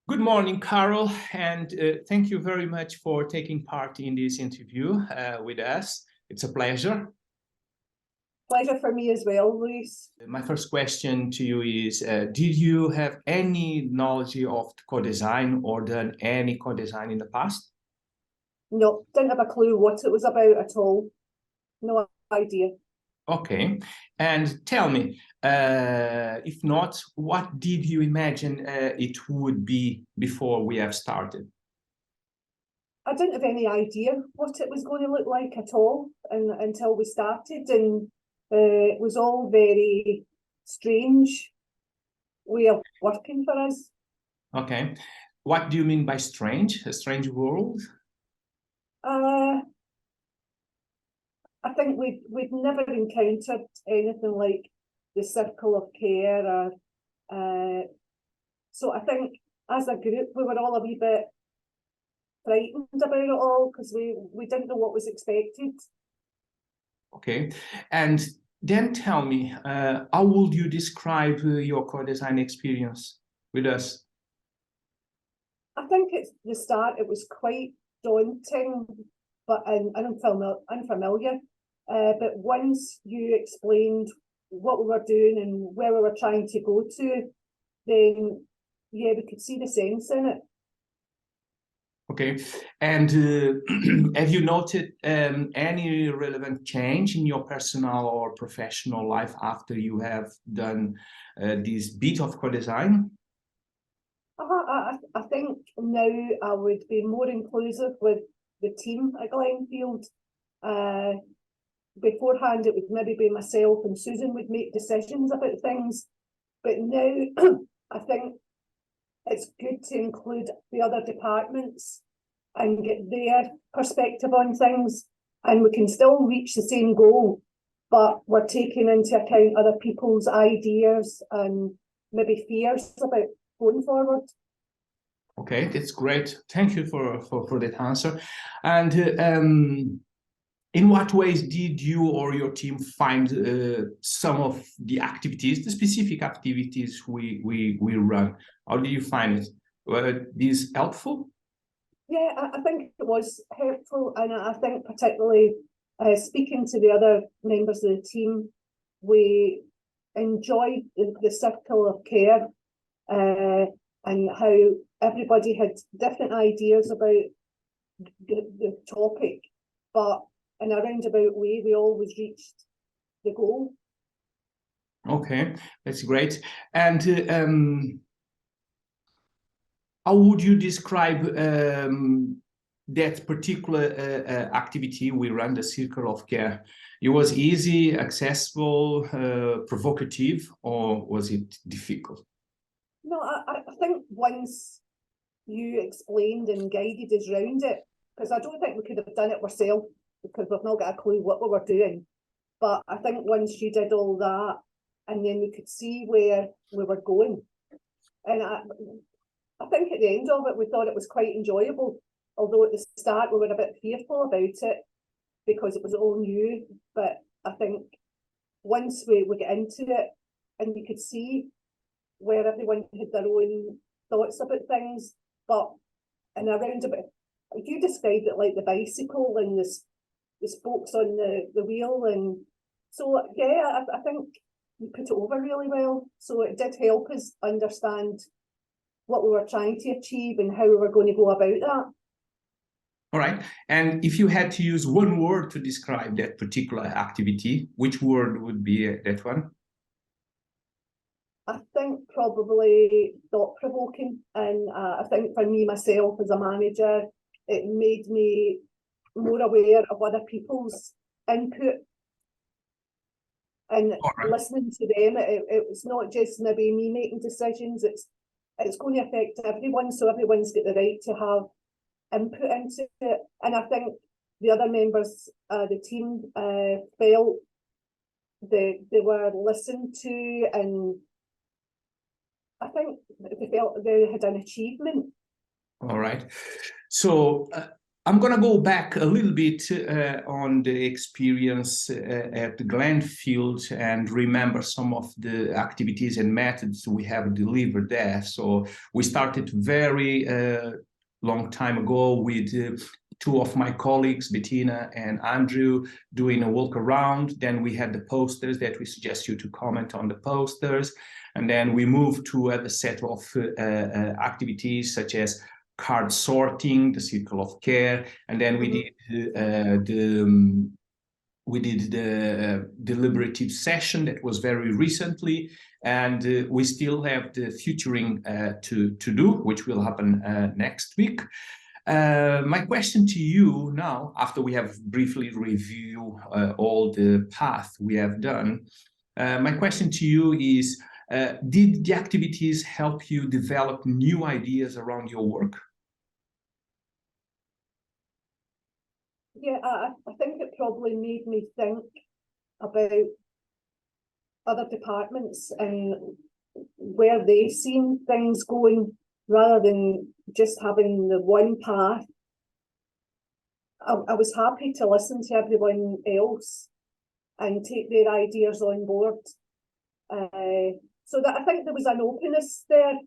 Good morning, Carol, and thank you very much for taking part in this interview with us. It's a pleasure. Pleasure for me as well, Luis. My first question to you is, did you have any knowledge of co-design or done any co-design in the past? No, didn't have a clue what it was about at all. No idea. Okay, and tell me, if not, what did you imagine it would be before we have started? I didn't have any idea what it was going to look like at all until we started, and it was all very strange way of working for us. Okay, what do you mean by strange? A strange world? I think we'd never encountered anything like the circle of care, so I think as a group we were all a wee bit frightened about it all because we didn't know what was expected. Okay, and then tell me, how would you describe your co-design experience with us? I think at the start it was quite daunting, but unfamiliar. But once you explained what we were doing and where we were trying to go to, then yeah, we could see the sense in it. Okay, and have you noted any relevant change in your personal or professional life after you have done this bit of co-design? I think now I would be more inclusive with the team at Glenfield. Beforehand, it would maybe be myself and Susan would make decisions about things, but now I think it's good to include the other departments and get their perspective on things, and we can still reach the same goal, but we're taking into account other people's ideas and maybe fears about going forward. Okay, that's great. Thank you for that answer. And in what ways did you or your team find some of the activities, the specific activities we run? How did you find it? Were these helpful? Yeah, I think it was helpful, and I think particularly speaking to the other members of the team, we enjoyed the circle of care and how everybody had different ideas about the topic, but in a roundabout way, we always reached the goal. Okay, that's great. And how would you describe that particular activity we run, the Circle of Care? It was easy, accessible, provocative, or was it difficult? No, I think once you explained and guided us around it, because I don't think we could have done it ourselves because we've not got a clue what we were doing. But I think once you did all that, and then we could see where we were going, and I think at the end of it, we thought it was quite enjoyable. Although at the start we were a bit fearful about it because it was all new. But I think once we get into it and you could see where everyone had their own thoughts about things, but in a roundabout, you described it like the bicycle and the spokes on the wheel, and so yeah, I think you put it over really well. So it did help us understand what we were trying to achieve and how we were going to go about that. All right. And if you had to use one word to describe that particular activity, which word would be that one? I think probably thought-provoking, and I think for me, myself as a manager, it made me more aware of other people's input and listening to them. It's not just maybe me making decisions, it's going to affect everyone, so everyone's got the right to have input into it. And I think the other members of the team felt they were listened to, and I think they felt they had an achievement. All right. So I'm going to go back a little bit on the experience at Glenfield and remember some of the activities and methods we have delivered there. So we started very long time ago with two of my colleagues, Bettina and Andrew, doing a walk around. Then we had the posters that we suggest you to comment on the posters. And then we moved to a set of activities such as card sorting, the circle of care, and then we did the deliberative session that was very recently, and we still have the futuring to do, which will happen next week. My question to you now, after we have briefly reviewed all the path we have done, my question to you is, did the activities help you develop new ideas around your work? Yeah, I think it probably made me think about other departments and where they've seen things going, rather than just having the one path. I was happy to listen to everyone else and take their ideas on board. So that I think there was an openness there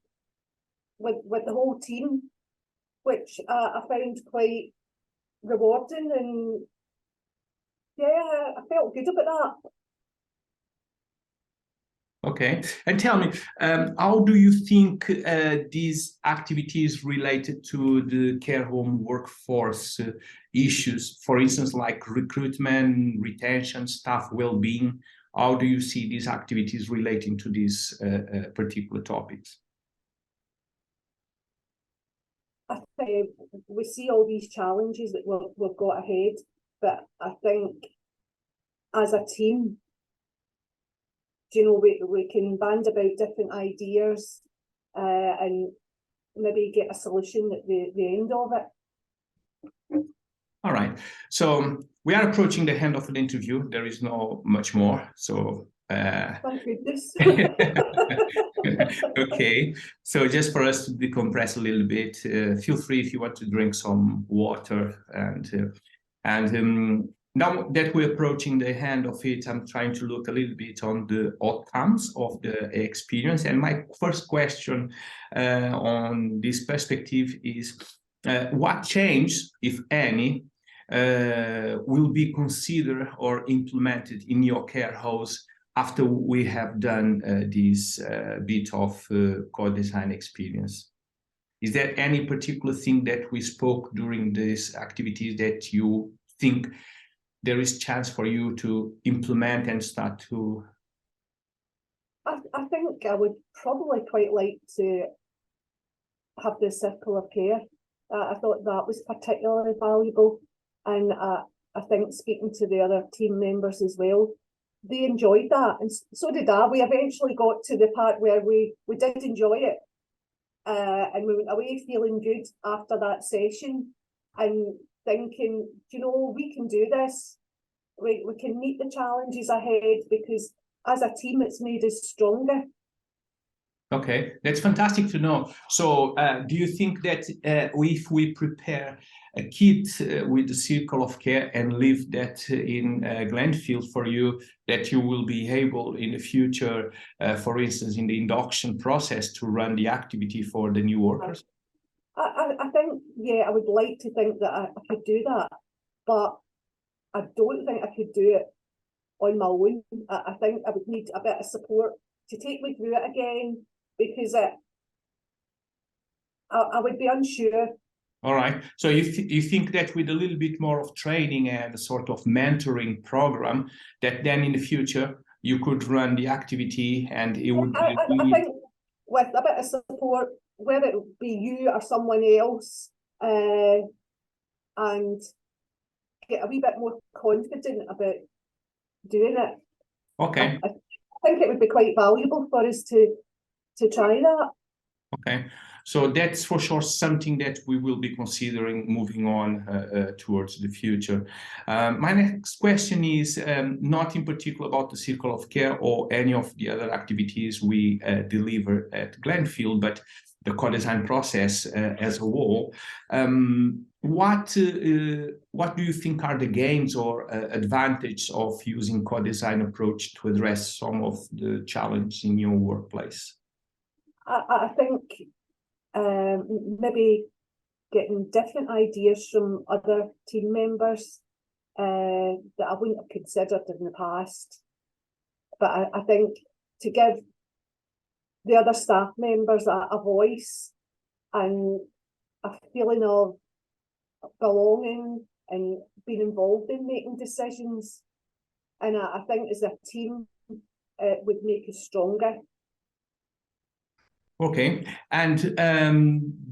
with the whole team, which I found quite rewarding, and yeah, I felt good about that. Okay, and tell me, how do you think these activities related to the care home workforce issues, for instance, like recruitment, retention, staff well-being, how do you see these activities relating to these particular topics? I think we see all these challenges that we've got ahead, but I think as a team, you know, we can band about different ideas and maybe get a solution at the end of it. All right. So we are approaching the end of the interview. There is no much more. So thank goodness. Okay. So just for us to decompress a little bit, feel free if you want to drink some water. And now that we're approaching the end of it, I'm trying to look a little bit on the outcomes of the experience. And my first question on this perspective is, what change, if any, will be considered or implemented in your care house after we have done this bit of co-design experience? Is there any particular thing that we spoke during this activities that you think there is chance for you to implement and start to? I think I would probably quite like to have the circle of care. I thought that was particularly valuable, and I think speaking to the other team members as well, they enjoyed that, and so did I. We eventually got to the part where we did enjoy it, and we went away feeling good after that session and thinking, you know, we can do this. We can meet the challenges ahead, because as a team, it's made us stronger. Okay, that's fantastic to know. So do you think that if we prepare a kit with the circle of care and leave that in Glenfield for you, that you will be able in the future, for instance, in the induction process, to run the activity for the new workers? I think, yeah, I would like to think that I could do that, but I don't think I could do it on my own. I think I would need a bit of support to take me through it again, because I would be unsure. All right. So you think that with a little bit more of training and a sort of mentoring program, that then in the future you could run the activity and it would be... I think with a bit of support, whether it would be you or someone else, and get a wee bit more confident about doing it. Okay. I think it would be quite valuable for us to try that. Okay, so that's for sure something that we will be considering moving on towards the future. My next question is not in particular about the circle of care or any of the other activities we deliver at Glenfield, but the co-design process as a whole. what do you think are the gains or advantage of using co-design approach to address some of the challenges in your workplace? I think maybe getting different ideas from other team members that I wouldn't have considered in the past. But I think to give the other staff members a voice and a feeling of belonging and being involved in making decisions. And I think as a team, it would make us stronger. Okay, and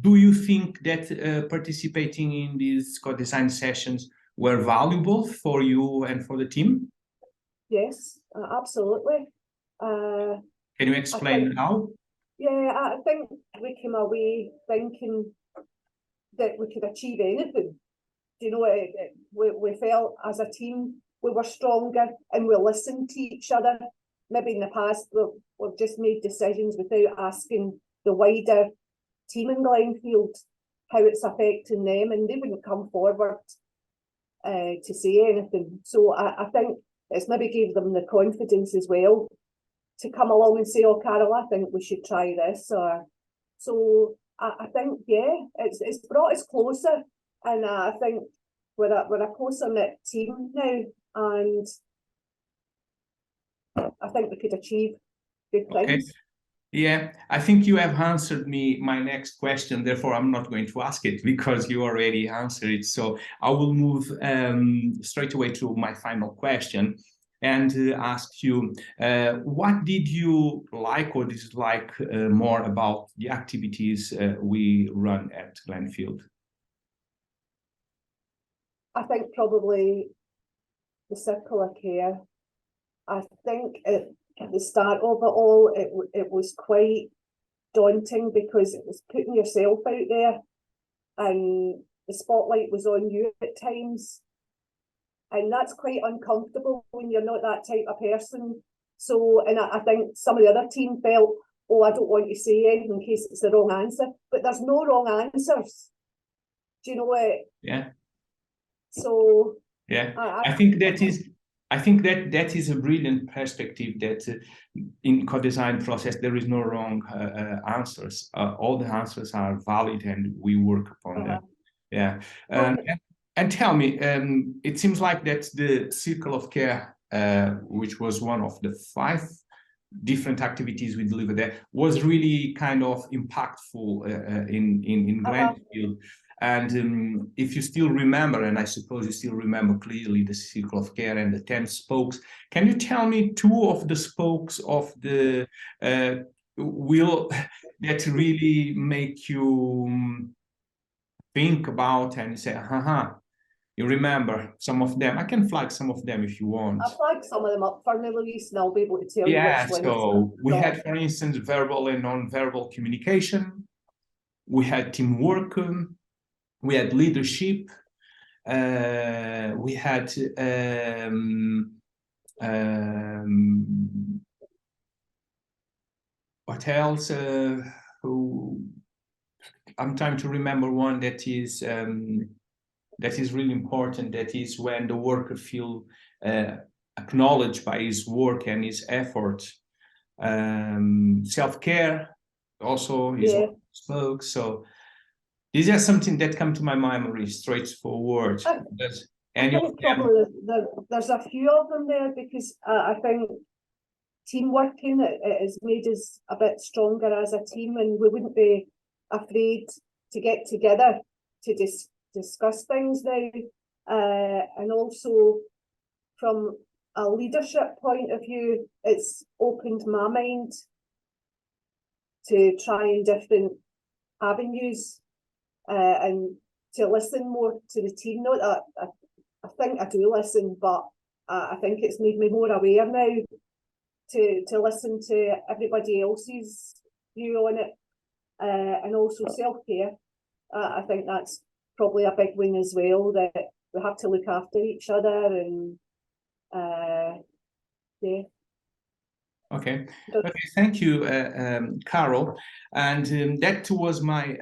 do you think that participating in these co-design sessions were valuable for you and for the team? Yes, absolutely. Can you explain how? Yeah, I think we came away thinking that we could achieve anything. You know, we felt as a team we were stronger and we listened to each other. Maybe in the past we've just made decisions without asking the wider team in Glenfield how it's affecting them, and they wouldn't come forward to say anything. So I think it's maybe gave them the confidence as well to come along and say, "Oh, Carol, I think we should try this." Or so I think, yeah, it's brought us closer, and I think we're a closer knit team now, and I think we could achieve good things. Yeah, I think you have answered my next question. Therefore, I'm not going to ask it because you already answered it. So I will move straight away to my final question and ask you, what did you like or dislike more about the activities we run at Glenfield? I think probably the circular care. I think at the start of it all, it was quite daunting because it was putting yourself out there and the spotlight was on you at times. And that's quite uncomfortable when you're not that type of person. So, and I think some of the other team felt, oh, I don't want to say anything in case it's the wrong answer. But there's no wrong answers. Do you know what? Yeah. So yeah, I think that is a brilliant perspective, that in co-design process there is no wrong answers. All the answers are valid and we work upon them. Yeah. And tell me, it seems like that the Circle of Care, which was one of the 5 different activities we delivered there, was really kind of impactful in Glenfield. And if you still remember, and I suppose you still remember clearly the Circle of Care and the 10 spokes, can you tell me 2 of the spokes of the wheel that really make you think about and say, haha, you remember some of them? I can flag some of them if you want. I'll flag some of them up for me, Luis, and I'll be able to tell you which ones. So we had, for instance, verbal and non-verbal communication. We had teamwork. We had leadership. We had what else? I'm trying to remember one that is really important. That is when the worker feel acknowledged by his work and his effort. Self-care also is spoke. So these are something that come to my memory straightforward. There's a few of them there because I think teamworking has made us a bit stronger as a team, and we wouldn't be afraid to get together to discuss things now. And also from a leadership point of view, it's opened my mind to trying different avenues. And to listen more to the team. Not that I think I do listen, but I think it's made me more aware now to listen to everybody else's view on it, and also self-care. I think that's probably a big one as well, that we have to look after each other, and yeah. Okay. Okay. Thank you, Carol. And that was my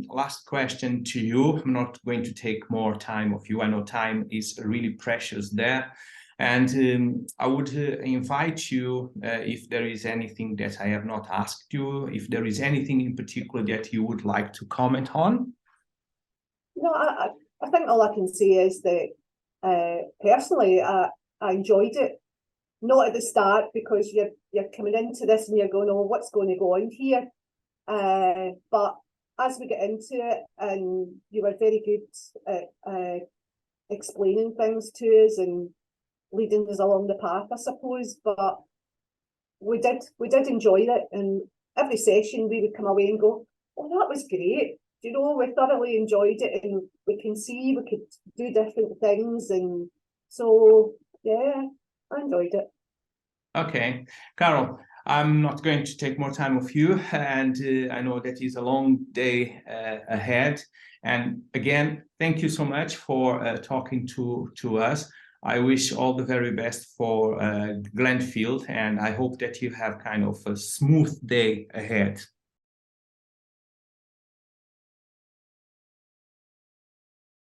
last question to you. I'm not going to take more time of you. I know time is really precious there. And I would invite you, if there is anything that I have not asked you, if there is anything in particular that you would like to comment on. No, I think all I can say is that personally, I enjoyed it. Not at the start, because you're coming into this and you're going, oh, what's going to go on here? But as we get into it, and you were very good at explaining things to us and leading us along the path, I suppose. But we did enjoy it, and every session we would come away and go, oh, that was great. You know, we thoroughly enjoyed it, and we can see we could do different things, and so yeah, I enjoyed it. Okay, Carol, I'm not going to take more time of you, and I know that is a long day ahead. And again, thank you so much for talking to us. I wish all the very best for Glenfield, and I hope that you have kind of a smooth day ahead.